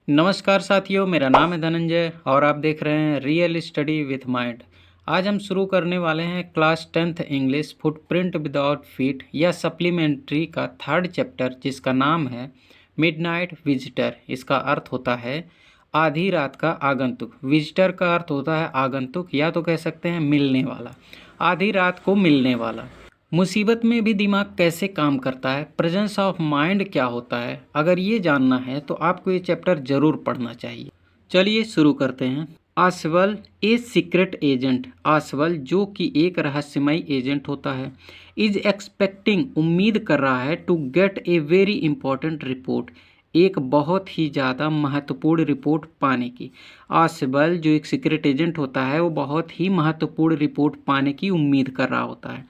नमस्कार साथियों, मेरा नाम है धनंजय और आप देख रहे हैं रियल स्टडी विथ माइंड। आज हम शुरू करने वाले हैं class 10th English footprint without feet या सप्लीमेंट्री का थर्ड चैप्टर, जिसका नाम है मिडनाइट विजिटर। इसका अर्थ होता है आधी रात का आगंतुक। विजिटर का अर्थ होता है आगंतुक, या तो कह सकते हैं मिलने वाला, आधी रात को मिलने वाला। मुसीबत में भी दिमाग कैसे काम करता है, प्रेजेंस ऑफ माइंड क्या होता है, अगर ये जानना है तो आपको ये चैप्टर ज़रूर पढ़ना चाहिए। चलिए शुरू करते हैं। आसवल ए सीक्रेट एजेंट। आसवल जो कि एक रहस्यमय एजेंट होता है, इज एक्सपेक्टिंग उम्मीद कर रहा है, to get a very important report एक बहुत ही ज़्यादा महत्वपूर्ण रिपोर्ट पाने की। आसवल जो एक सीक्रेट एजेंट होता है वो बहुत ही महत्वपूर्ण रिपोर्ट पाने की उम्मीद कर रहा होता है।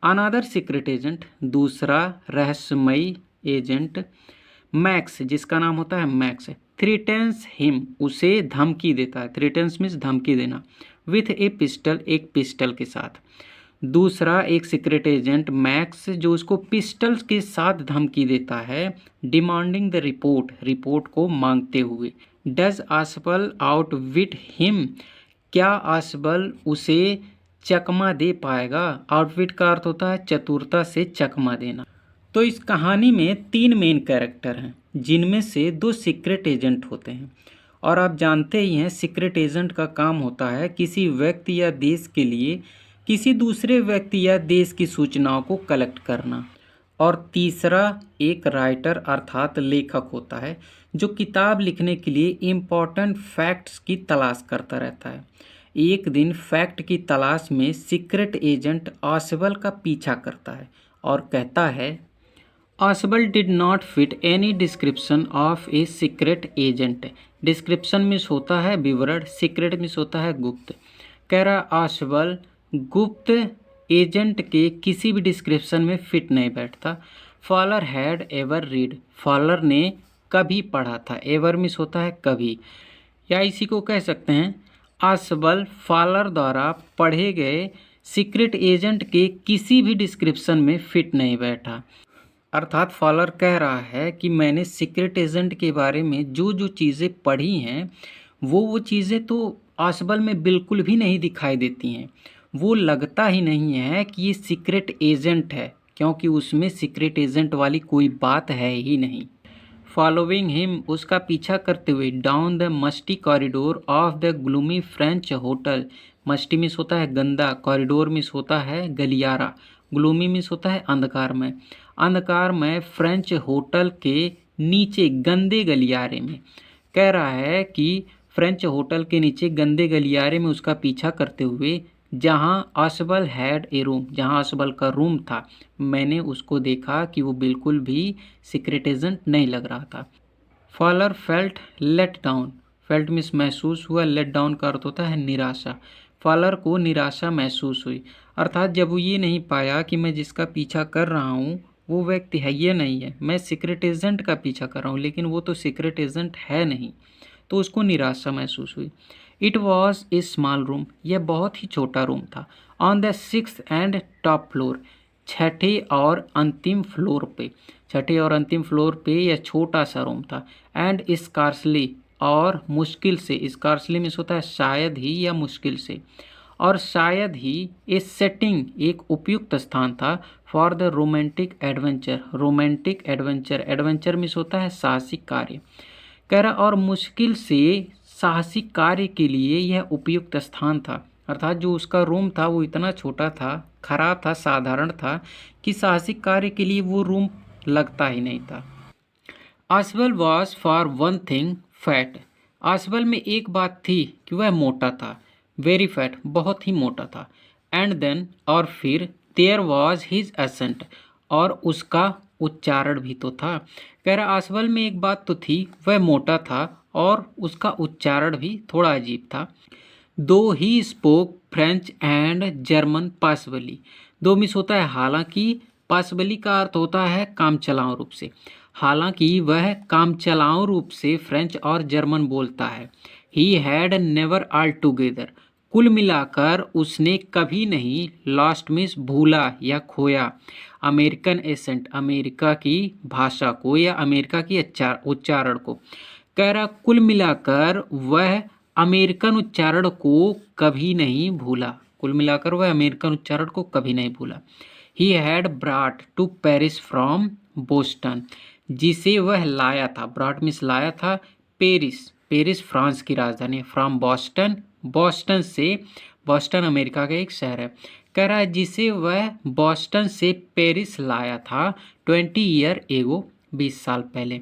अनदर सीक्रेट एजेंट, दूसरा रहस्यमयी एजेंट, मैक्स जिसका नाम होता है मैक्स, थ्रीटेंस हिम उसे धमकी देता है। थ्रीटेंस मीन्स धमकी देना, विथ ए पिस्टल एक पिस्टल के साथ। दूसरा एक सीक्रेट एजेंट मैक्स जो उसको पिस्टल के साथ धमकी देता है, डिमांडिंग द रिपोर्ट रिपोर्ट को मांगते हुए। डज आसबल आउट विट हिम, क्या आसबल उसे चकमा दे पाएगा। आउटविट का अर्थ होता है चतुरता से चकमा देना। तो इस कहानी में 3 मेन कैरेक्टर हैं, जिनमें से 2 सीक्रेट एजेंट होते हैं। और आप जानते ही हैं सीक्रेट एजेंट का काम होता है किसी व्यक्ति या देश के लिए किसी दूसरे व्यक्ति या देश की सूचनाओं को कलेक्ट करना। और तीसरा एक राइटर अर्थात लेखक होता है, जो किताब लिखने के लिए इम्पॉर्टेंट फैक्ट्स की तलाश करता रहता है। एक दिन फैक्ट की तलाश में सीक्रेट एजेंट आसबल का पीछा करता है और कहता है, Ausable did not fit any description of a secret agent. Description means होता है विवरण, सीक्रेट मिस होता है गुप्त। कह रहा आसबल गुप्त एजेंट के किसी भी डिस्क्रिप्शन में फिट नहीं बैठता। Fowler had ever read, Fowler ने कभी पढ़ा था, एवर मिस होता है कभी, या इसी को कह सकते हैं आसबल फॉलर द्वारा पढ़े गए सीक्रेट एजेंट के किसी भी डिस्क्रिप्शन में फिट नहीं बैठा। अर्थात फॉलर कह रहा है कि मैंने सीक्रेट एजेंट के बारे में जो जो चीज़ें पढ़ी हैं वो चीज़ें तो आसबल में बिल्कुल भी नहीं दिखाई देती हैं। वो लगता ही नहीं है कि ये सीक्रेट एजेंट है, क्योंकि उसमें सीक्रेट एजेंट वाली कोई बात है ही नहीं। फॉलोइंग हिम उसका पीछा करते हुए, down the musty corridor of the gloomy French hotel. Musty miss होता है गंदा, कॉरिडोर मिस होता है गलियारा, ग्लूमी मिस होता है अंधकारमय। अंधकारमय फ्रेंच होटल के नीचे गंदे गलियारे में, कह रहा है कि फ्रेंच होटल के नीचे गंदे गलियारे में उसका पीछा करते हुए, जहां आसबल हैड ए रूम, जहां आसबल का रूम था, मैंने उसको देखा कि वो बिल्कुल भी सीक्रेट एजेंट नहीं लग रहा था। Fowler felt let down, felt miss महसूस हुआ, लेट डाउन का अर्थ होता है निराशा। फॉलर को निराशा महसूस हुई, अर्थात जब वो ये नहीं पाया कि मैं जिसका पीछा कर रहा हूँ वो व्यक्ति है ये नहीं है, मैं सीक्रेट एजेंट का पीछा कर रहा हूँ लेकिन वो तो सीक्रेट एजेंट है नहीं, तो उसको निराशा महसूस हुई। It was a small room, यह बहुत ही छोटा रूम था। On the 6th and top floor, छठे और अंतिम फ्लोर पे, छठे और अंतिम फ्लोर पे यह छोटा सा रूम था। एंड स्कार्सली, और मुश्किल से, स्कार्सली मिस होता है शायद ही या मुश्किल से, और शायद ही ए सेटिंग एक उपयुक्त स्थान था for the romantic adventure. Romantic adventure, adventure miss होता है साहसिक कार्य, कह रहा और मुश्किल से साहसिक कार्य के लिए यह उपयुक्त स्थान था। अर्थात जो उसका रूम था वो इतना छोटा था, खराब था, साधारण था कि साहसिक कार्य के लिए वो रूम लगता ही नहीं था। Ausable was for one thing fat, Ausable में एक बात थी कि वह मोटा था, वेरी फैट, बहुत ही मोटा था। एंड देन, और फिर, देयर वॉज हिज एसेंट, और उसका उच्चारण भी तो था। कह रहा आसबल में एक बात तो थी, वह मोटा था और उसका उच्चारण भी थोड़ा अजीब था। Though he spoke French and German passably, though means होता है हालांकि, पासबली का अर्थ होता है काम चलाऊ रूप से, हालांकि वह काम चलाऊ रूप से फ्रेंच और जर्मन बोलता है। He had never all together, कुल मिलाकर उसने कभी नहीं, लॉस्ट मिस भूला या खोया, अमेरिकन एसेंट अमेरिका की भाषा को या अमेरिका की उच्चारण को। कह रहा कुल मिलाकर वह अमेरिकन उच्चारण को कभी नहीं भूला। कुल मिलाकर वह अमेरिकन उच्चारण को कभी नहीं भूला। He had brought to Paris from Boston, जिसे वह लाया था, ब्राट मीन्स लाया था, पेरिस, पेरिस फ्रांस की राजधानी, फ्रॉम बॉस्टन, बॉस्टन से, बॉस्टन अमेरिका का एक शहर है। कह रहा है जिसे वह बॉस्टन से पेरिस लाया था 20 ईयर एगो, 20 साल पहले।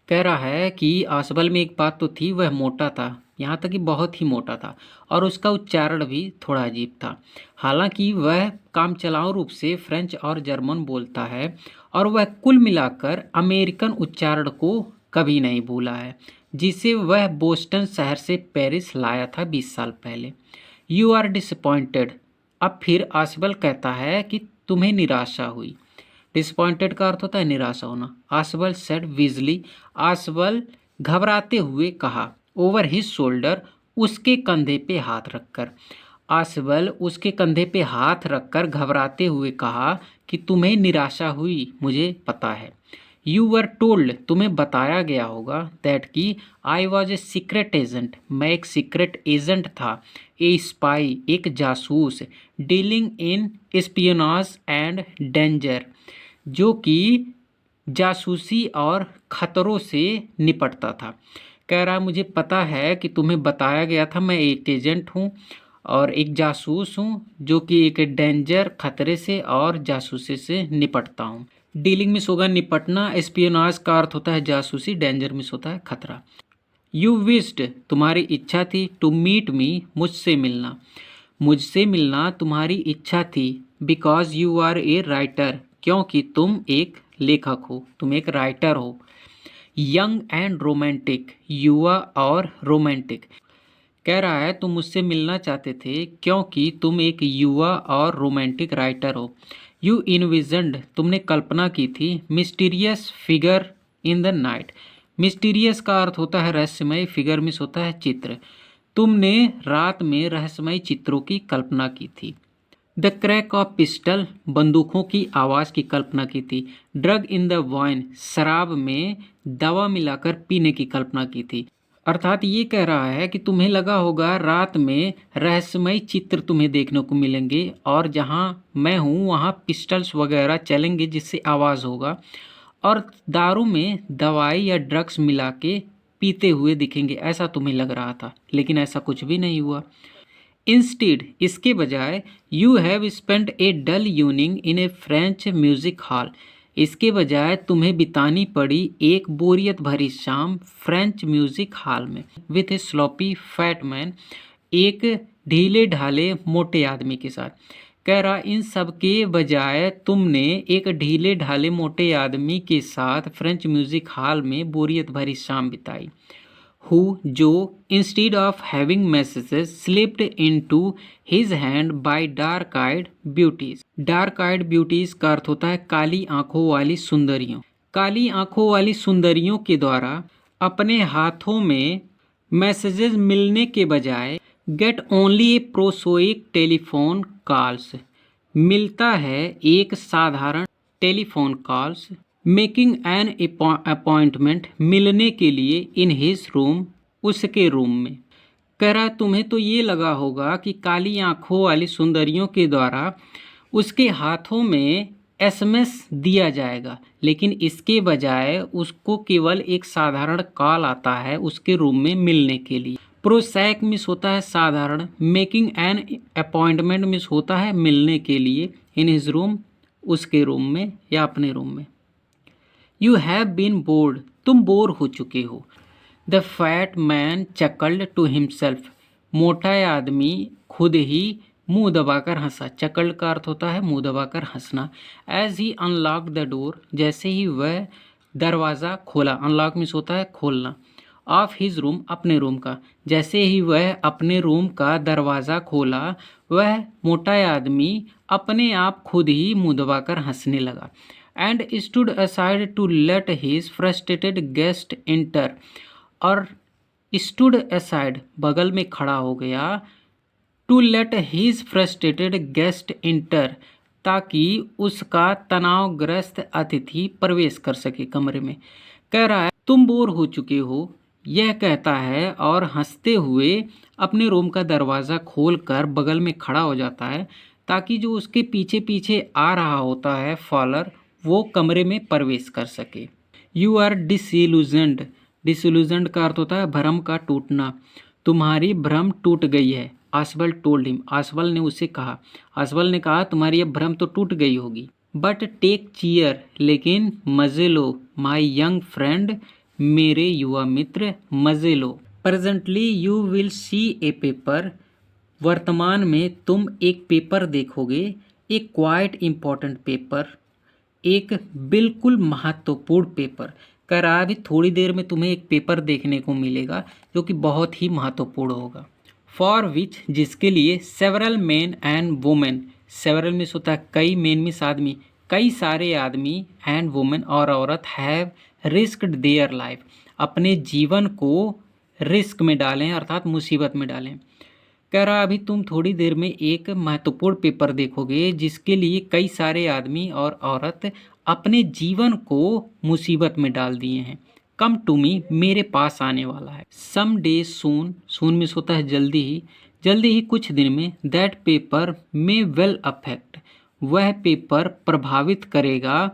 कह रहा है कि आसबल में एक बात तो थी, वह मोटा था, यहाँ तक कि बहुत ही मोटा था, और उसका उच्चारण भी थोड़ा अजीब था। हालांकि वह कामचलाऊ रूप से फ्रेंच और जर्मन बोलता है, और वह कुल मिलाकर अमेरिकन उच्चारण को कभी नहीं भूला है, जिसे वह बोस्टन शहर से पेरिस लाया था 20 साल पहले। You are disappointed. अब फिर आसबल कहता है कि तुम्हें निराशा हुई। डिसअपॉइंटेड का अर्थ होता है निराशा होना। आसबल सेड विजली, आसबल घबराते हुए कहा, ओवर हिज शोल्डर, उसके कंधे पे हाथ रखकर। आसबल उसके कंधे पे हाथ रखकर घबराते हुए कहा कि तुम्हें निराशा हुई, मुझे पता है। यू वर टोल्ड, तुम्हें बताया गया होगा, दैट कि I was a secret agent, मैं एक सीक्रेट एजेंट था, ए स्पाई, एक जासूस, डीलिंग इन स्पियोनाज एंड डेंजर, जो कि जासूसी और खतरों से निपटता था। कह रहा मुझे पता है कि तुम्हें बताया गया था, मैं एक एजेंट हूँ और एक जासूस हूँ, जो कि एक डेंजर, खतरे से और जासूसी से निपटता हूँ। डीलिंग मिस होगा निपटना, एस्पियोनाज का अर्थ होता है जासूसी, डेंजर मिस होता है खतरा। यू विस्ड, तुम्हारी इच्छा थी, टू मीट मी, मुझसे मिलना, मुझसे मिलना तुम्हारी इच्छा थी, because you are a writer, क्योंकि तुम एक लेखक हो, तुम एक राइटर हो। यंग एंड रोमांटिक, युवा और रोमांटिक। कह रहा है तुम मुझसे मिलना चाहते थे क्योंकि तुम एक युवा और रोमांटिक राइटर हो। यू इनविजन्ड, तुमने कल्पना की थी, mysterious figure in the night, mysterious का अर्थ होता है रहस्यमय, फिगर मिस होता है चित्र, तुमने रात में रहस्यमय चित्रों की कल्पना की थी। द क्रैक ऑफ पिस्टल, बंदूकों की आवाज़ की कल्पना की थी। ड्रग इन द वाइन, शराब में दवा मिलाकर पीने की कल्पना की थी। अर्थात ये कह रहा है कि तुम्हें लगा होगा रात में रहस्यमय चित्र तुम्हें देखने को मिलेंगे, और जहाँ मैं हूँ वहाँ पिस्टल्स वगैरह चलेंगे जिससे आवाज़ होगा, और दारू में दवाई या ड्रग्स मिला के पीते हुए दिखेंगे, ऐसा तुम्हें लग रहा था, लेकिन ऐसा कुछ भी नहीं हुआ। इंस्टेड, इसके बजाय, you have spent a dull evening in a French music hall, इसके बजाय तुम्हें बितानी पड़ी एक बोरियत भरी शाम फ्रेंच म्यूजिक हॉल में, with a sloppy fat man, एक ढीले ढाले मोटे आदमी के साथ। कह रहा इन सब के बजाय तुमने एक ढीले ढाले मोटे आदमी के साथ फ्रेंच म्यूजिक हॉल में बोरियत भरी शाम बिताई। हु, जो, instead of having messages, slipped into his hand by dark eyed beauties. Dark eyed beauties का अर्थ होता है काली आंखों वाली सुंदरियों। काली आंखों वाली सुंदरियों के द्वारा अपने हाथों में मैसेजेस मिलने के बजाय, गेट ओनली ए प्रोसोइक टेलीफोन कॉल्स, मिलता है एक साधारण telephone calls, making an appointment, मिलने के लिए, इन हिज रूम, उसके रूम में। कह रहा है तुम्हें तो ये लगा होगा कि काली आंखों वाली सुंदरियों के द्वारा उसके हाथों में एसएमएस दिया जाएगा, लेकिन इसके बजाय उसको केवल एक साधारण कॉल आता है उसके रूम में मिलने के लिए। प्रोसैक मिस होता है साधारण, मेकिंग एन अपॉइंटमेंट मिस होता है मिलने के लिए, इन हिज रूम, उसके रूम में या अपने रूम में। यू हैव बीन बोर्ड, तुम बोर हो चुके हो। The fat man chuckled to himself, मोटा आदमी खुद ही मुंह दबाकर हंसा। चकल्ड का अर्थ होता है मुंह दबाकर हंसना। As he unlock the door, जैसे ही वह दरवाज़ा खोला, अनलॉक मीन्स होता है खोलना, ऑफ हिज रूम, अपने रूम का, जैसे ही वह अपने रूम का दरवाज़ा खोला, वह मोटा आदमी अपने आप खुद ही मुंह दबाकर हंसने लगा। And stood aside to let his frustrated guest enter, और स्टूड असाइड बगल में खड़ा हो गया, to let his frustrated guest enter, ताकि उसका तनावग्रस्त अतिथि प्रवेश कर सके कमरे में। कह रहा है तुम बोर हो चुके हो, यह कहता है और हंसते हुए अपने रूम का दरवाज़ा खोलकर बगल में खड़ा हो जाता है ताकि जो उसके पीछे पीछे आ रहा होता है फॉलर वो कमरे में प्रवेश कर सके। You are disillusioned. डिसइल्यूजन्ड का अर्थ होता है भ्रम का टूटना। तुम्हारी भ्रम टूट गई है। आसबल टोल्ड हिम। आसबल ने उसे कहा। आसबल ने कहा तुम्हारी अब भ्रम तो टूट गई होगी। बट टेक चीयर, लेकिन मजे लो। माई यंग फ्रेंड, मेरे युवा मित्र, मजे लो। Presently you will see a paper, वर्तमान में तुम एक पेपर देखोगे। एक क्वाइट इम्पॉर्टेंट पेपर, एक बिल्कुल महत्वपूर्ण पेपर। कह रहा है अभी थोड़ी देर में तुम्हें एक पेपर देखने को मिलेगा जो कि बहुत ही महत्वपूर्ण होगा। फॉर विच, जिसके लिए several man and women, several means होता है कई, मैन मीन्स आदमी, कई सारे आदमी, एंड वुमेन और औरत, हैव रिस्क्ड देयर लाइफ, अपने जीवन को रिस्क में डालें अर्थात मुसीबत में डालें। कह रहा अभी तुम थोड़ी देर में एक महत्वपूर्ण पेपर देखोगे जिसके लिए कई सारे आदमी और औरत अपने जीवन को मुसीबत में डाल दिए हैं। कम टू मी, मेरे पास आने वाला है। सम डे सून, सून मिस होता है जल्दी ही कुछ दिन में। That paper may well affect, वह पेपर प्रभावित करेगा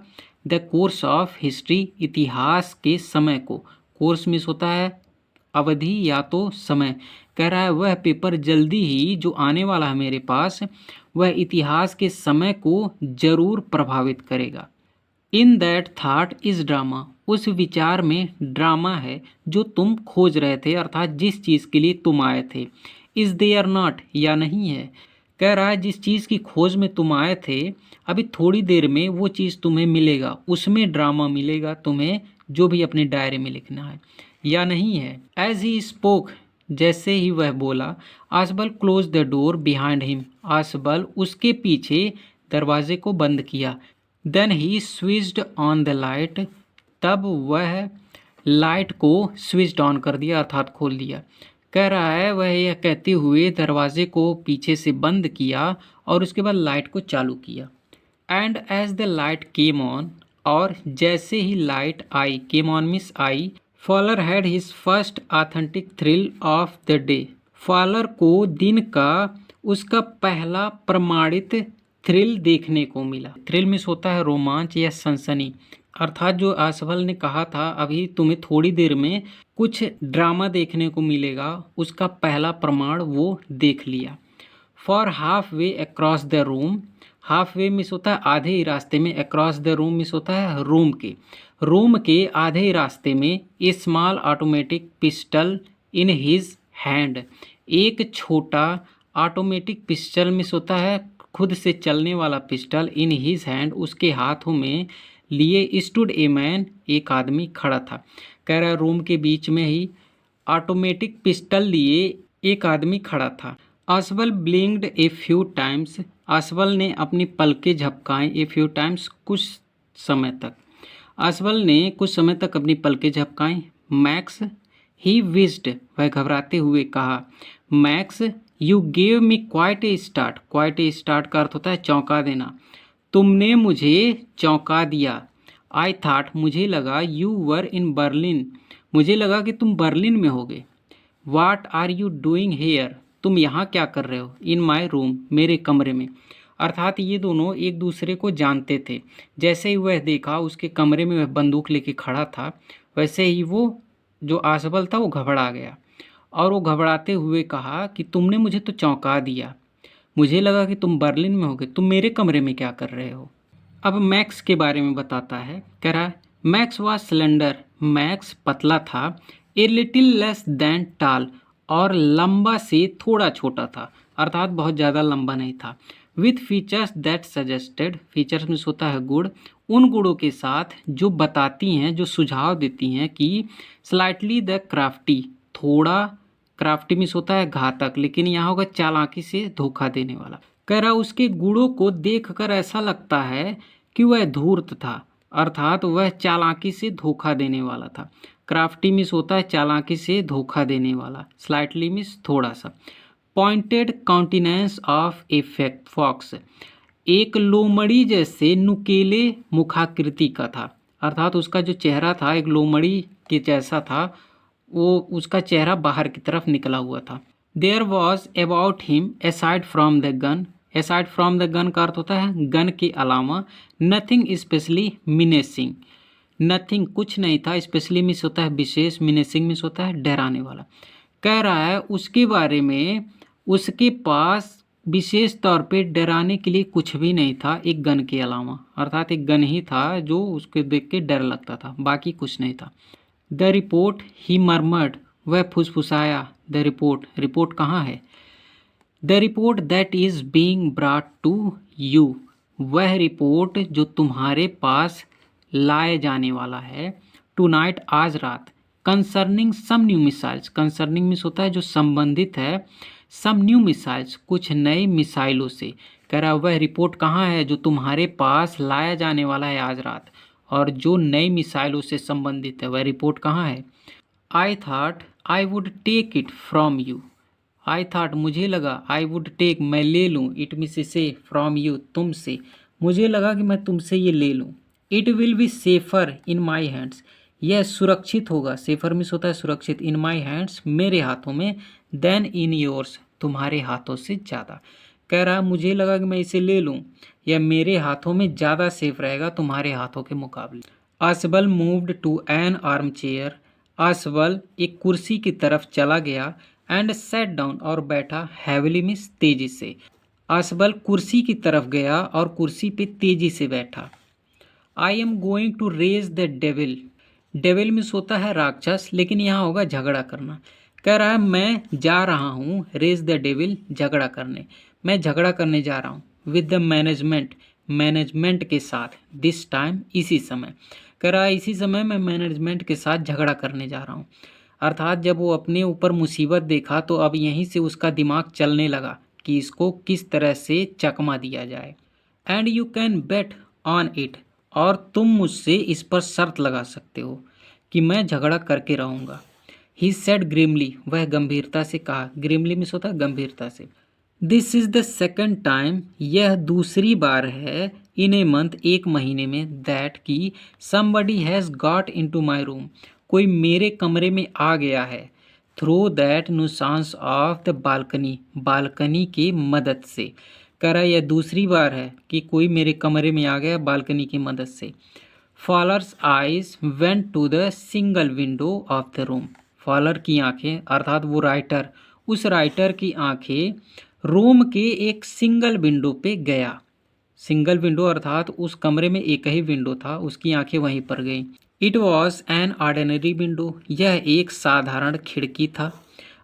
द कोर्स ऑफ हिस्ट्री, इतिहास के समय को। कोर्स मिस होता है अवधि या तो समय। कह रहा है वह पेपर जल्दी ही जो आने वाला है मेरे पास, वह इतिहास के समय को जरूर प्रभावित करेगा। In that thought is drama, उस विचार में ड्रामा है जो तुम खोज रहे थे अर्थात जिस चीज़ के लिए तुम आए थे। इज देयर नॉट, या नहीं है। कह रहा है जिस चीज़ की खोज में तुम आए थे अभी थोड़ी देर में वो चीज़ तुम्हें मिलेगा, उसमें ड्रामा मिलेगा तुम्हें, जो भी अपनी डायरी में लिखना है, या नहीं है। एज ही स्पोक, जैसे ही वह बोला, Ausable close the door behind him, Ausable उसके पीछे दरवाजे को बंद किया। Then he switched on the light, तब वह लाइट को स्विच्ड ऑन कर दिया अर्थात खोल दिया। कह रहा है वह यह कहते हुए दरवाजे को पीछे से बंद किया और उसके बाद लाइट को चालू किया। And as the light came on, और जैसे ही लाइट आई, केम ऑन मिस आई, Fowler had his first authentic thrill of the day, Fowler को दिन का उसका पहला प्रमाणित थ्रिल देखने को मिला। थ्रिल मिस होता है रोमांच या सनसनी, अर्थात जो आसबल ने कहा था अभी तुम्हें थोड़ी देर में कुछ ड्रामा देखने को मिलेगा, उसका पहला प्रमाण वो देख लिया। For half way across the room, half way miss होता है आधे ही रास्ते में, अक्रॉस द रूम मिस होता है रूम के आधे ही रास्ते में। A small automatic pistol in his hand, एक छोटा ऑटोमेटिक पिस्टल मिस होता है खुद से चलने वाला पिस्टल, इन हिज हैंड, उसके हाथों में लिए। स्टूड ए मैन, एक आदमी खड़ा था। कह रहा रूम के बीच में ही ऑटोमेटिक पिस्टल लिए एक आदमी खड़ा था। आसबल ब्लिंक्ड ए फ्यू टाइम्स, आसबल ने अपनी पलकें झपकाएं, ए फ्यू टाइम्स, कुछ समय तक। आसबल ने कुछ समय तक अपनी पलकें झपकाएं। मैक्स, ही विज्ड, वह घबराते हुए कहा। Max, you gave me quite a start, quite a start का अर्थ होता है चौंका देना। तुमने मुझे चौंका दिया। आई थाट, मुझे लगा, यू वर इन बर्लिन, मुझे लगा कि तुम बर्लिन में होगे। What are you doing here, तुम यहाँ क्या कर रहे हो। इन माई रूम, मेरे कमरे में। अर्थात ये दोनों एक दूसरे को जानते थे। जैसे ही वह देखा उसके कमरे में वह बंदूक लेके खड़ा था, वैसे ही वो जो आसबल था वो घबरा गया और वो घबराते हुए कहा कि तुमने मुझे तो चौंका दिया, मुझे लगा कि तुम बर्लिन में होगे, तुम मेरे कमरे में क्या कर रहे हो। अब मैक्स के बारे में बताता है। कह रहा है मैक्स वॉज सिलेंडर, मैक्स पतला था। ए लिटिल लेस देन टाल, और लंबा से थोड़ा छोटा था अर्थात बहुत ज़्यादा लंबा नहीं था। With features that suggested, features में होता है गुण, उन गुणों के साथ जो बताती हैं, जो सुझाव देती हैं कि स्लाइटली द क्राफ्टी, थोड़ा, क्राफ्टी मिस होता है घातक, लेकिन यहाँ होगा चालाकी से धोखा देने वाला। कह रहा उसके गुणों को देखकर ऐसा लगता है कि वह धूर्त था अर्थात वह चालाकी से धोखा देने वाला था। क्राफ्टी मिस होता है चालाकी से धोखा देने वाला, स्लाइटली मिस थोड़ा सा। पॉइंटेड काउंटिनेंस ऑफ ए फॉक्स, एक लोमड़ी जैसे नुकीले मुखाकृति का था अर्थात उसका जो चेहरा था एक लोमड़ी के जैसा था, वो उसका चेहरा बाहर की तरफ निकला हुआ था। There was about him aside from the gun, aside from the gun का अर्थ होता है गन के अलावा, नथिंग स्पेशली मिनेसिंग, नथिंग कुछ नहीं था, स्पेशली मिस होता है विशेष, मिनेसिंग मिस होता है डराने वाला। कह रहा है उसके बारे में उसके पास विशेष तौर पे डराने के लिए कुछ भी नहीं था एक गन के अलावा, अर्थात एक गन ही था जो उसको देख के डर लगता था, बाकी कुछ नहीं था। द रिपोर्ट ही मर्मर्ड, वह फुसफुसाया, द रिपोर्ट, रिपोर्ट कहाँ है? The report that is being brought to you, वह रिपोर्ट जो तुम्हारे पास लाए जाने वाला है, टुनाइट आज रात, concerning some new missiles, concerning miss होता है जो संबंधित है, सम न्यू मिसाइल्स कुछ नई मिसाइलों से। कह रहा वह रिपोर्ट कहाँ है जो तुम्हारे पास लाया जाने वाला है आज रात, और जो नई मिसाइलों से संबंधित है वह रिपोर्ट कहाँ है? I thought I would take it from you, I thought मुझे लगा, आई वुड टेक मैं ले लूँ, इट मीन्स से फ्रॉम यू तुमसे, मुझे लगा कि मैं तुमसे ये ले लूँ। It will be safer in my hands, यह सुरक्षित होगा, सेफर मीन्स होता है सुरक्षित, इन माई हैंड्स मेरे हाथों में, देन इन योर्स तुम्हारे हाथों से ज़्यादा। कह रहा मुझे लगा कि मैं इसे ले लूँ, यह मेरे हाथों में ज़्यादा सेफ रहेगा तुम्हारे हाथों के मुकाबले। Ausable moved to an armchair, Ausable एक कुर्सी की तरफ चला गया, एंड सेट डाउन और बैठा, हैविली मीन्स तेजी से। असबल कुर्सी की तरफ गया और कुर्सी पे तेजी से बैठा। I am going to raise the devil, devil means होता है राक्षस, लेकिन यहाँ होगा झगड़ा करना। कह रहा है मैं जा रहा हूँ, रेज द डेविल झगड़ा करने, मैं झगड़ा करने जा रहा हूँ, विद द मैनेजमेंट, मैनेजमेंट के साथ, दिस टाइम इसी समय। कह रहा है इसी समय मैं मैनेजमेंट के साथ झगड़ा करने जा रहा हूँ, अर्थात जब वो अपने ऊपर मुसीबत देखा तो अब यहीं से उसका दिमाग चलने लगा कि इसको किस तरह से चकमा दिया जाए। And you can bet on it, और तुम मुझसे इस पर शर्त लगा सकते हो कि मैं झगड़ा करके रहूँगा। ही सेड ग्रिमली, वह गंभीरता से कहा, ग्रिमली मीन्स होता है गंभीरता से। This is the second time, यह दूसरी बार है, इन ए मंथ एक महीने में, दैट की somebody has got into my room, कोई मेरे कमरे में आ गया है, through that nuisance of the balcony, balcony की मदद से। कह रहा है यह दूसरी बार है कि कोई मेरे कमरे में आ गया बालकनी की मदद से। Fowler's eyes went to the single window of the room, Fowler की आंखें अर्थात वो राइटर, उस राइटर की आंखें रूम के एक सिंगल विंडो पे गया, सिंगल विंडो अर्थात उस कमरे में एक ही विंडो था, उसकी आंखें वहीं पर गईं। It was an ordinary window, यह एक साधारण खिड़की था।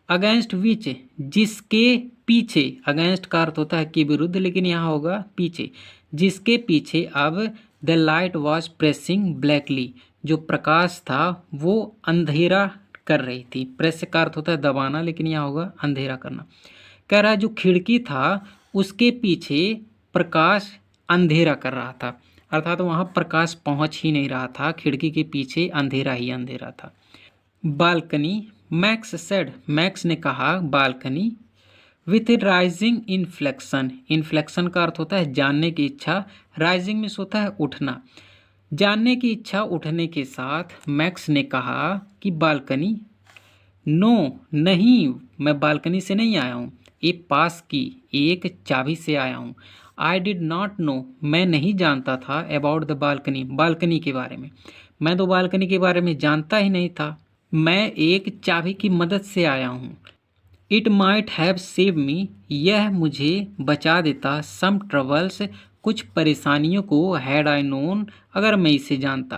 अगेंस्ट विच, जिसके पीछे, अगेंस्ट का अर्थ होता है कि विरुद्ध, लेकिन यहाँ होगा पीछे, जिसके पीछे अब द लाइट वॉज प्रेसिंग ब्लैकली, जो प्रकाश था वो अंधेरा कर रही थी, प्रेस का अर्थ होता है दबाना, लेकिन यहाँ होगा अंधेरा करना। कह रहा है जो खिड़की था उसके पीछे प्रकाश अंधेरा कर रहा था, अर्थात वहाँ प्रकाश पहुँच ही नहीं रहा था, खिड़की के पीछे अंधेरा ही अंधेरा था। बालकनी, मैक्स सेड, मैक्स ने कहा balcony, with rising inflection, inflection का अर्थ होता है जानने की इच्छा, राइजिंग मीन्स होता है उठना, जानने की इच्छा उठने के साथ मैक्स ने कहा कि बालकनी, नो नहीं, मैं बालकनी से नहीं आया हूँ, ये पास की एक चाबी से आया हूँ। आई डिड नॉट नो, मैं नहीं जानता था, अबाउट द बालकनी, बालकनी के बारे में, मैं तो बालकनी के बारे में जानता ही नहीं था, मैं एक चाबी की मदद से आया हूँ। It might have save me, यह मुझे बचा देता, सम ट्रबल्स, कुछ परेशानियों को, हैड आई नोन, अगर मैं इसे जानता।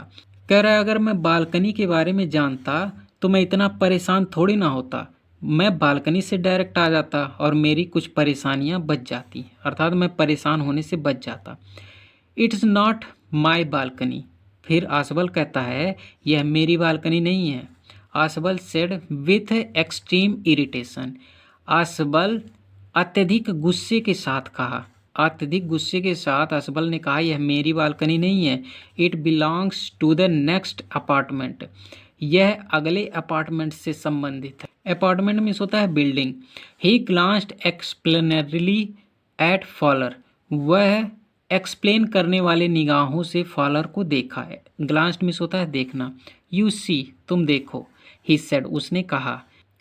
कह रहा है अगर मैं बालकनी के बारे में जानता तो मैं इतना परेशान थोड़ी ना होता, मैं बालकनी से डायरेक्ट आ जाता और मेरी कुछ परेशानियां बच जाती, अर्थात मैं परेशान होने से बच जाता। इट्स नॉट माई बालकनी, फिर आसबल कहता है यह मेरी बालकनी नहीं है। आसबल सेड विथ एक्सट्रीम इरिटेशन, आसबल अत्यधिक गुस्से के साथ कहा, अत्यधिक गुस्से के साथ असबल ने कहा यह मेरी बालकनी नहीं है, it belongs to the next apartment, यह अगले अपार्टमेंट से संबंधित है। अपार्टमेंट मीन्स होता है building. He glanced explanatorily at Fowler, वह एक्सप्लेन करने वाले निगाहों से फॉलर को देखा है, ग्लांस्ड मीन्स होता है देखना। यू सी, तुम देखो। ही सेड,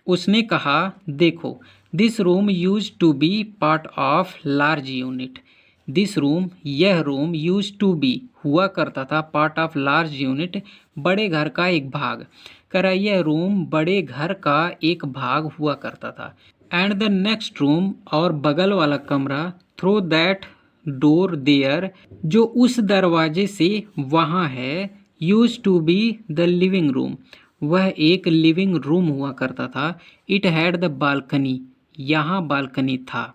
उसने कहा देखो। This room used to be part of large unit. This room, यह रूम, यूज टू बी, हुआ करता था, पार्ट ऑफ लार्ज यूनिट, बड़े घर का एक भाग। कह रहा यह रूम बड़े घर का एक भाग हुआ करता था। एंड द नेक्स्ट रूम, और बगल वाला कमरा, थ्रू दैट डोर देयर, जो उस दरवाजे से वहाँ है, used to be the living room, वह एक लिविंग रूम हुआ करता था। इट हैड द बालकनी, यहाँ बालकनी था।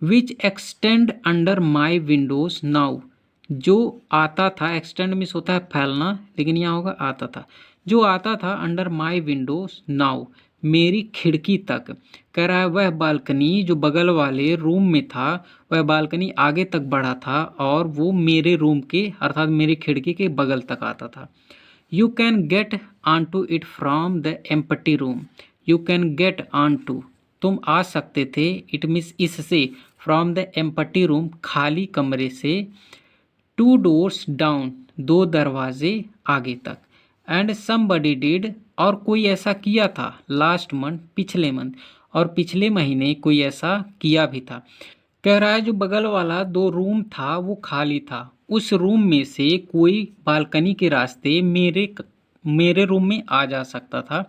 Which extend under my windows now, जो आता था, एक्सटेंड मीन्स होता है फैलना, लेकिन यहाँ होगा आता था, जो आता था अंडर माई विंडोज नाउ, मेरी खिड़की तक। कह रहा है वह बालकनी जो बगल वाले रूम में था, वह बालकनी आगे तक बढ़ा था और वो मेरे रूम के अर्थात मेरी खिड़की के बगल तक आता था। You can get on to it from the empty room, you can get on to, तुम आ सकते थे, इट मीन्स इससे, फ्रॉम द एम्प्टी रूम, खाली कमरे से, टू डोर्स डाउन, दो दरवाजे आगे तक। एंड समबडी डिड, और कोई ऐसा किया था, लास्ट मंथ, पिछले मंथ, और पिछले महीने कोई ऐसा किया भी था। कह रहा है जो बगल वाला दो रूम था वो खाली था, उस रूम में से कोई बालकनी के रास्ते मेरे रूम में आ जा सकता था,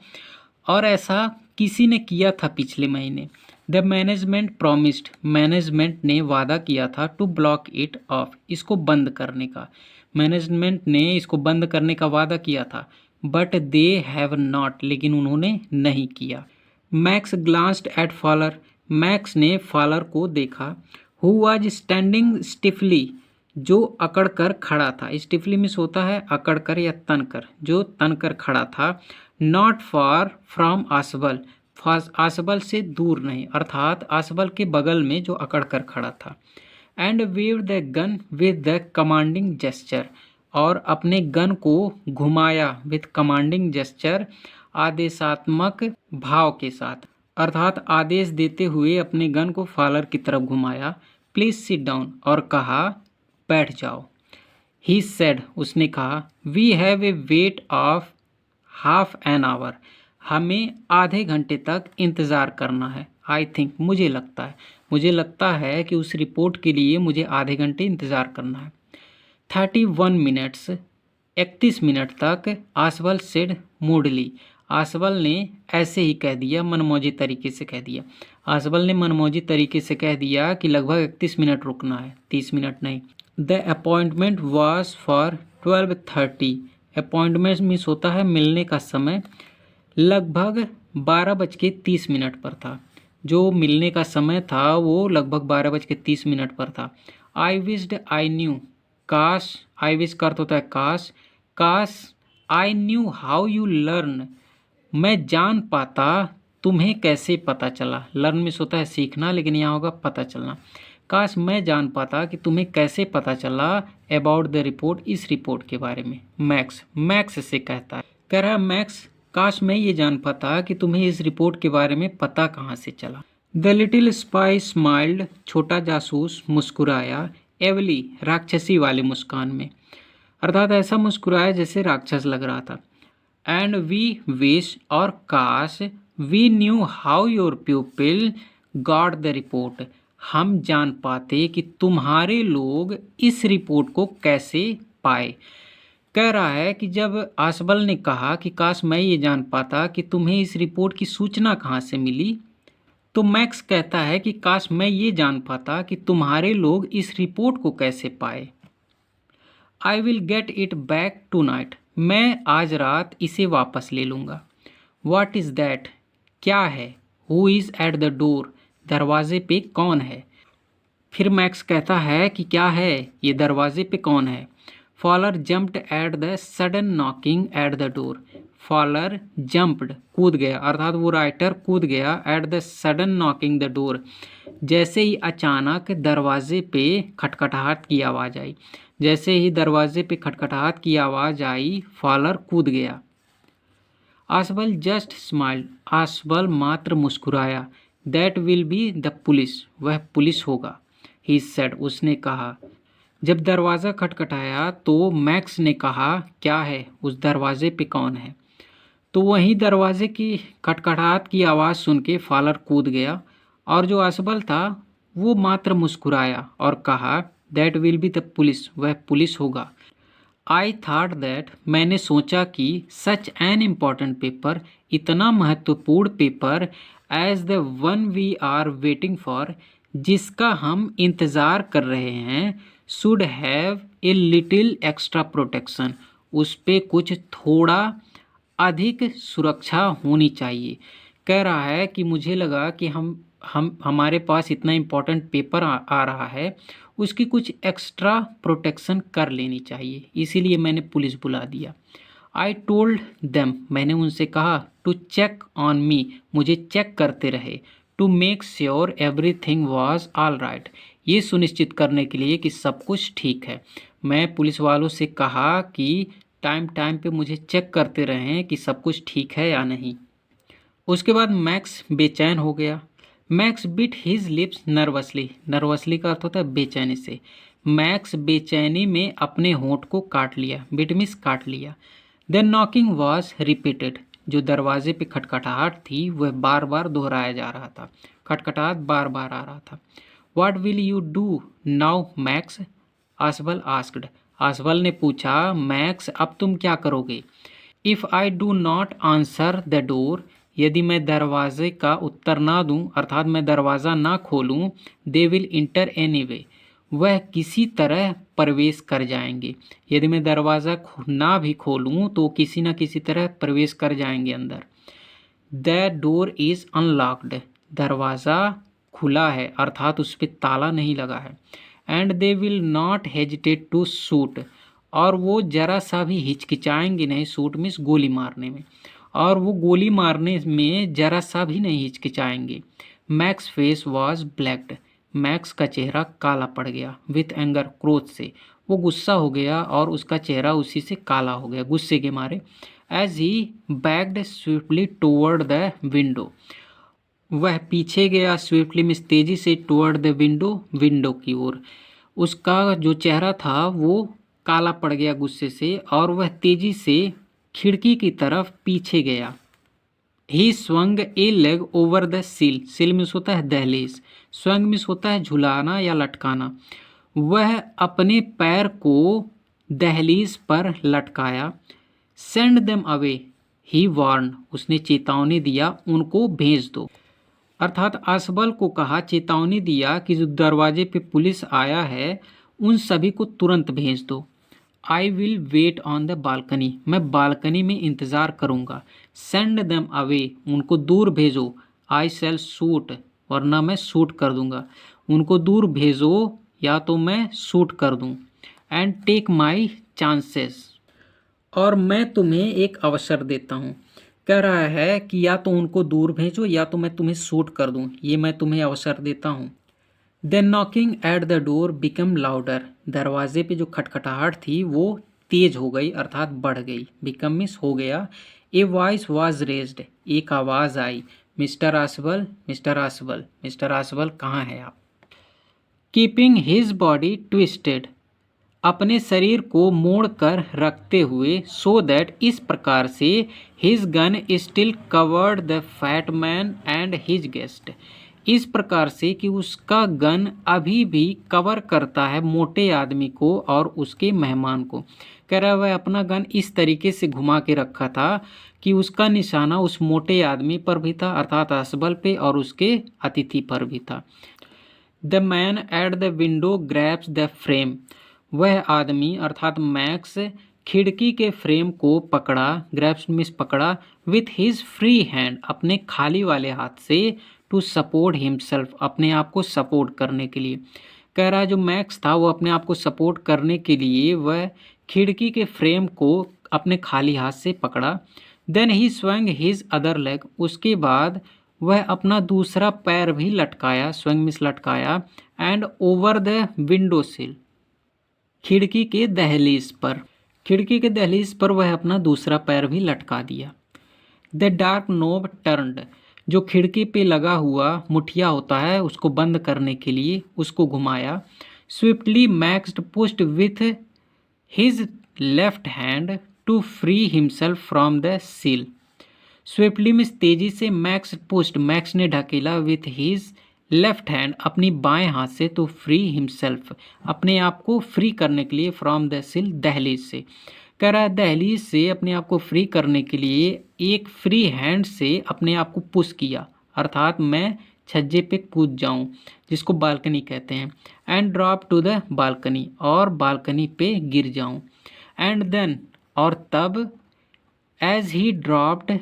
और ऐसा किसी ने किया था पिछले महीने। द मैनेजमेंट प्रॉमिस्ड, मैनेजमेंट ने वादा किया था, टू ब्लॉक इट ऑफ, इसको बंद करने का, मैनेजमेंट ने इसको बंद करने का वादा किया था। बट दे हैव नॉट, लेकिन उन्होंने नहीं किया। Max glanced eight faller, max ने फॉलर को देखा। हु वाज स्टैंडिंग स्टिफली, जो अकड़ कर खड़ा था, स्टिफली मीन्स होता है अकड़ कर या तन कर, जो तन कर खड़ा था। नॉट फार फ्रॉम आसबल, आसबल से दूर नहीं, अर्थात आसबल के बगल में जो अकड़ कर खड़ा था। And wave the gun with the commanding gesture, और अपने गन को घुमाया, विद कमांडिंग जेस्चर, आदेशात्मक भाव के साथ, अर्थात आदेश देते हुए अपने गन को फॉलर की तरफ घुमाया। प्लीज सिट डाउन, और कहा बैठ जाओ। ही सेड, उसने कहा, we have a wait of half an hour, हमें आधे घंटे तक इंतज़ार करना है। आई थिंक, मुझे लगता है कि उस रिपोर्ट के लिए मुझे आधे घंटे इंतज़ार करना है। 31 मिनट्स, 31 मिनट तक। आसबल सेड मूडली, आसबल ने ऐसे ही कह दिया, मनमौजी तरीके से कह दिया। आसबल ने मनमौजी तरीके से कह दिया कि लगभग 31 मिनट रुकना है, 30 मिनट नहीं। The appointment was for 12:30, appointment means होता है मिलने का समय, लगभग 12:30 पर था। जो मिलने का समय था वो लगभग 12:30 पर था। आई विश्ड आई न्यू, काश, आई विश का अर्थ होता है काश, काश, I knew how you learn, मैं जान पाता तुम्हें कैसे पता चला। लर्न मीन्स होता है सीखना, लेकिन यहाँ होगा पता चलना। काश मैं जान पाता कि तुम्हें कैसे पता चला, अबाउट द रिपोर्ट, इस रिपोर्ट के बारे में। मैक्स से कहता है, कह रहा है मैक्स, काश मैं ये जान पाता कि तुम्हें इस रिपोर्ट के बारे में पता कहाँ से चला। द लिटिल स्पाई स्माइल्ड, छोटा जासूस मुस्कुराया। एवली, राक्षसी वाले मुस्कान में, अर्थात ऐसा मुस्कुराया जैसे राक्षस लग रहा था। एंड वी विश, और काश, we knew how your pupil got the report, हम जान पाते कि तुम्हारे लोग इस रिपोर्ट को कैसे पाए। कह रहा है कि जब आसबल ने कहा कि काश मैं ये जान पाता कि तुम्हें इस रिपोर्ट की सूचना कहाँ से मिली, तो मैक्स कहता है कि काश मैं ये जान पाता कि तुम्हारे लोग इस रिपोर्ट को कैसे पाए। I will get it back tonight, मैं आज रात इसे वापस ले लूँगा। व्हाट इज़ दैट, क्या है। Who is eight the door, दरवाजे पे कौन है। फिर मैक्स कहता है कि क्या है, ये दरवाजे पे कौन है। Fowler jumped at the sudden knocking at the door, Fowler jumped, कूद गया, अर्थात वो राइटर कूद गया, at the sudden knocking the door, जैसे ही अचानक दरवाजे पे खटखटाहट की आवाज़ आई। जैसे ही दरवाजे पे खटखटाहट की आवाज़ आई, फॉलर कूद गया। आसबल जस्ट स्माइल्ड, आसबल मात्र मुस्कुराया। That will be the police, वह पुलिस होगा। ही सेड, उसने कहा। जब दरवाज़ा खटखटाया तो मैक्स ने कहा, क्या है, उस दरवाजे पे कौन है। तो वहीं दरवाजे की खटखटाहट की आवाज़ सुन के फॉलर कूद गया और जो असबल था वो मात्र मुस्कुराया और कहा, that will be the police, वह पुलिस होगा। आई थाट दैट, मैंने सोचा कि सच एन इम्पॉर्टेंट पेपर, इतना महत्वपूर्ण paper, as the one we are waiting for, जिसका हम इंतज़ार कर रहे हैं, should have a little extra protection, उस पे कुछ थोड़ा अधिक सुरक्षा होनी चाहिए। कह रहा है कि मुझे लगा कि हम हमारे पास इतना इम्पोर्टेंट पेपर आ रहा है, उसकी कुछ एक्स्ट्रा प्रोटेक्शन कर लेनी चाहिए, इसीलिए मैंने पुलिस बुला दिया। आई टोल्ड देम, मैंने उनसे कहा, टू चेक ऑन मी, मुझे चेक करते रहे, to make sure everything was all right, ये सुनिश्चित करने के लिए कि सब कुछ ठीक है। मैं पुलिस वालों से कहा कि टाइम टाइम पे मुझे चेक करते रहें कि सब कुछ ठीक है या नहीं। उसके बाद मैक्स बेचैन हो गया। Max bit his lips nervously, nervously का अर्थ होता है बेचैनी से। मैक्स बेचैनी में अपने होंठ को काट लिया, बिट मीन्स काट लिया। देन नॉकिंग वॉज रिपीटेड, जो दरवाजे पे खटखटाहट थी वह बार बार दोहराया जा रहा था, खटखटाहट बार बार आ रहा था। What will you do now Max, Ausable asked, Ausable ने पूछा, मैक्स अब तुम क्या करोगे। If I do not answer the door, यदि मैं दरवाजे का उत्तर ना दूं, अर्थात मैं दरवाज़ा ना खोलूं, दे विल इंटर एनीवे, वह किसी तरह प्रवेश कर जाएंगे। यदि मैं दरवाज़ा ना भी खोलूं तो किसी न किसी तरह प्रवेश कर जाएंगे अंदर। द डोर इज़ अनलॉक्ड, दरवाज़ा खुला है अर्थात उस पर ताला नहीं लगा है। And they will not hesitate to shoot, और वो जरा सा भी हिचकिचाएंगे नहीं, शूट मीन्स गोली मारने में, और वो गोली मारने में जरा सा भी नहीं हिचकिचाएंगे। Max face was blacked, Max का चेहरा काला पड़ गया। विथ एंगर, क्रोध से, वो गुस्सा हो गया और उसका चेहरा उसी से काला हो गया गुस्से के मारे। As he backed swiftly toward the window, वह पीछे गया स्विफ्टली मीन्स तेजी से, टुवर्ड द विंडो, विंडो की ओर। उसका जो चेहरा था वो काला पड़ गया गुस्से से और वह तेजी से खिड़की की तरफ पीछे गया। ही swung A leg over the सिल, सिल मिस होता है दहलीज, स्वंग मिस होता है झुलाना या लटकाना। वह अपने पैर को दहलीज पर लटकाया। सेंड देम अवे, ही वार्न, उसने चेतावनी दिया, उनको भेज दो, अर्थात असबल को कहा, चेतावनी दिया कि जो दरवाजे पे पुलिस आया है उन सभी को तुरंत भेज दो। I will wait on the balcony, मैं बालकनी में इंतज़ार करूँगा। सेंड देम अवे, उनको दूर भेजो। आई शैल शूट, वरना मैं शूट कर दूँगा। उनको दूर भेजो या तो मैं शूट कर दूँ। एंड टेक माई चांसेस, और मैं तुम्हें एक अवसर देता हूँ। कह रहा है कि या तो उनको दूर भेजो या तो मैं तुम्हें शूट कर दूँ, ये मैं तुम्हें अवसर देता हूँ। Then knocking at the door become louder, दरवाजे पे जो खटखटाहट थी वो तेज हो गई अर्थात बढ़ गई। बिकम मीन्स हो गया। ए वॉइस वॉज रेज्ड, एक आवाज़ आई, मिस्टर आसबल, मिस्टर आसबल, मिस्टर आसबल कहाँ हैं आप। कीपिंग हिज बॉडी ट्विस्टेड, अपने शरीर को मोड़ कर रखते हुए, सो दैट, इस प्रकार से, his gun still covered the fat man and his guest, इस प्रकार से कि उसका गन अभी भी कवर करता है मोटे आदमी को और उसके मेहमान को। कह रहा है वह अपना गन इस तरीके से घुमा के रखा था कि उसका निशाना उस मोटे आदमी पर भी था अर्थात असबल पे और उसके अतिथि पर भी था। The man at the window grabs the frame, वह आदमी अर्थात मैक्स खिड़की के फ्रेम को पकड़ा, ग्रैब्स मीन्स पकड़ा, विथ हिज फ्री हैंड, अपने खाली वाले हाथ से, टू सपोर्ट हिमसेल्फ, अपने आप को सपोर्ट करने के लिए। कह रहा है जो मैक्स था वो अपने आप को सपोर्ट करने के लिए वह खिड़की के फ्रेम को अपने खाली हाथ से पकड़ा। Then he swang his other leg, उसके बाद वह अपना दूसरा पैर भी लटकाया, स्वैंग मीन्स लटकाया, and over the window sill, खिड़की के दहलीज पर, खिड़की के दहलीज पर वह अपना दूसरा पैर भी लटका दिया। द डार्क नोब टर्न्ड, जो खिड़की पे लगा हुआ मुठिया होता है उसको बंद करने के लिए उसको घुमाया। Swiftly Max pushed with his left hand to free himself from the sill, swiftly means तेजी से। मैक्स पुश्ड, मैक्स ने ढकेला। विथ हिज लेफ्ट हैंड, अपनी बाएं हाथ से। तो फ्री हिमसेल्फ, अपने आप को फ्री करने के लिए। फ्रॉम द सिल, दहलीज से। कह रहा है दहलीज से अपने आप को फ्री करने के लिए एक फ्री हैंड से अपने आप को पुश किया, अर्थात मैं छज्जे पे कूद जाऊं, जिसको बालकनी कहते हैं। And drop to the balcony, और बालकनी पे गिर जाऊं। एंड देन, और तब। एज ही ड्रॉप्ड,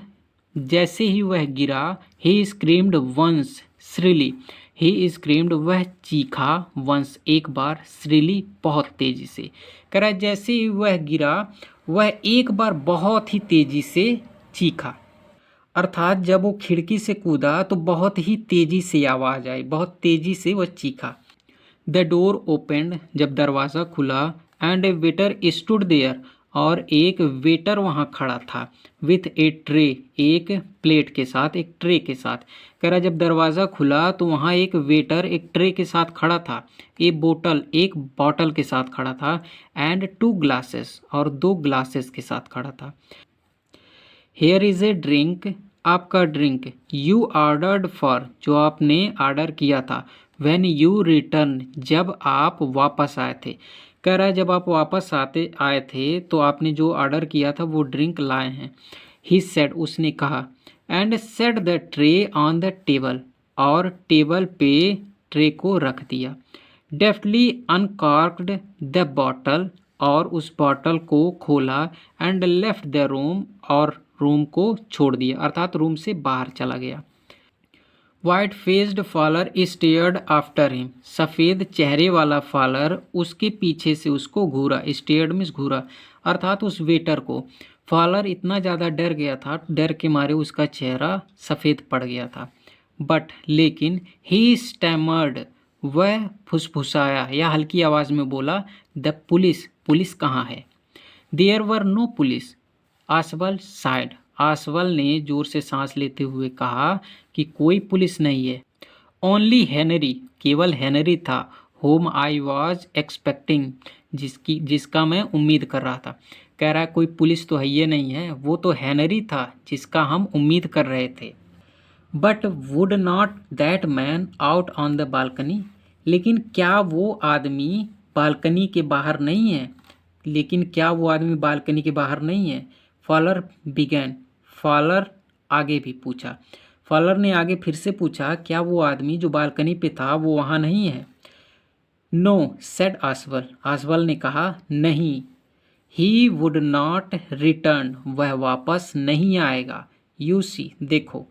जैसे ही वह गिरा। ही स्क्रीम्ड वंस श्रीली, ही स्क्रीम्ड, वह चीखा। वंस, एक बार। श्रीली, बहुत तेजी से। कह रहा है जैसे ही वह गिरा, वह एक बार बहुत ही तेजी से चीखा, अर्थात जब वो खिड़की से कूदा तो बहुत ही तेजी से आवाज आई, बहुत तेजी से वह चीखा। द डोर ओपेंड, जब दरवाज़ा खुला। And a waiter stood there, और एक वेटर वहाँ खड़ा था। विथ ए ट्रे, एक प्लेट के साथ, एक ट्रे के साथ। कह रहा जब दरवाज़ा खुला तो वहाँ एक वेटर एक ट्रे के साथ खड़ा था। ए बोतल, एक बॉटल के साथ खड़ा था। एंड 2 ग्लासेस, और 2 ग्लासेस के साथ खड़ा था। हेयर इज़ ए ड्रिंक, आपका ड्रिंक। यू ऑर्डर्ड फॉर, जो आपने ऑर्डर किया था। व्हेन यू रिटर्न, जब आप वापस आए थे। कह रहा है जब आप वापस आए थे तो आपने जो ऑर्डर किया था वो ड्रिंक लाए हैं। ही सेड, उसने कहा। And set the tray on the table, और टेबल पे ट्रे को रख दिया। डेफ्टली अनकॉर्क्ड द बॉटल, और उस बॉटल को खोला। एंड लेफ्ट द रूम, और रूम को छोड़ दिया, अर्थात रूम से बाहर चला गया। White faced Fowler stared after him, सफ़ेद चेहरे वाला फॉलर उसके पीछे से उसको घूरा। स्टेयर्ड मीन्स घूरा, अर्थात उस वेटर को। फॉलर इतना ज़्यादा डर गया था, डर के मारे उसका चेहरा सफ़ेद पड़ गया था। बट, लेकिन। ही स्टैमर्ड, वह फुसफुसाया या हल्की आवाज़ में बोला। द पुलिस, पुलिस कहाँ है। There were no police. Ausable said, Ausable ने जोर से सांस लेते हुए कहा कि कोई पुलिस नहीं है। ओनली हेनरी, केवल हेनरी था। होम आई वॉज एक्सपेक्टिंग, जिसका मैं उम्मीद कर रहा था। कह रहा है कोई पुलिस तो है ये नहीं है, वो तो हेनरी था जिसका हम उम्मीद कर रहे थे। But would not that man out on the balcony, लेकिन क्या वो आदमी बालकनी के बाहर नहीं है। लेकिन क्या वो आदमी बालकनी के बाहर नहीं है। फॉलर बिगैन, फॉलर आगे भी पूछा। फॉलर ने आगे फिर से पूछा, क्या वो आदमी जो बालकनी पे था वो वहाँ नहीं है। नो, सेड आसवल, आसवल ने कहा नहीं। ही वुड नॉट रिटर्न, वह वापस नहीं आएगा। यू सी, देखो।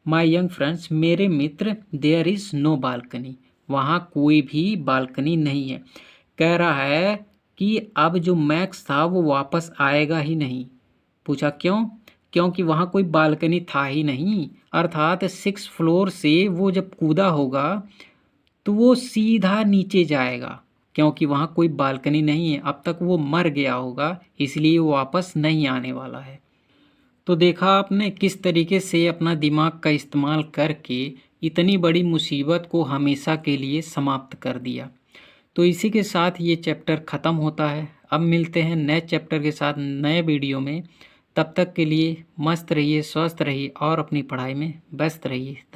माई यंग फ्रेंड्स, मेरे मित्र। देयर इज़ नो बालकनी, वहाँ कोई भी बालकनी नहीं है। कह रहा है कि अब जो मैक्स था वो वापस आएगा ही नहीं। पूछा क्यों। क्योंकि वहाँ कोई बालकनी था ही नहीं, अर्थात 6 फ्लोर से वो जब कूदा होगा तो वो सीधा नीचे जाएगा, क्योंकि वहाँ कोई बालकनी नहीं है। अब तक वो मर गया होगा, इसलिए वो वापस नहीं आने वाला है। तो देखा आपने किस तरीके से अपना दिमाग का इस्तेमाल करके इतनी बड़ी मुसीबत को हमेशा के लिए समाप्त कर दिया। तो इसी के साथ ये चैप्टर ख़त्म होता है। अब मिलते हैं नए चैप्टर के साथ नए वीडियो में। तब तक के लिए मस्त रहिए, स्वस्थ रहिए और अपनी पढ़ाई में व्यस्त रहिए। धन्यवाद।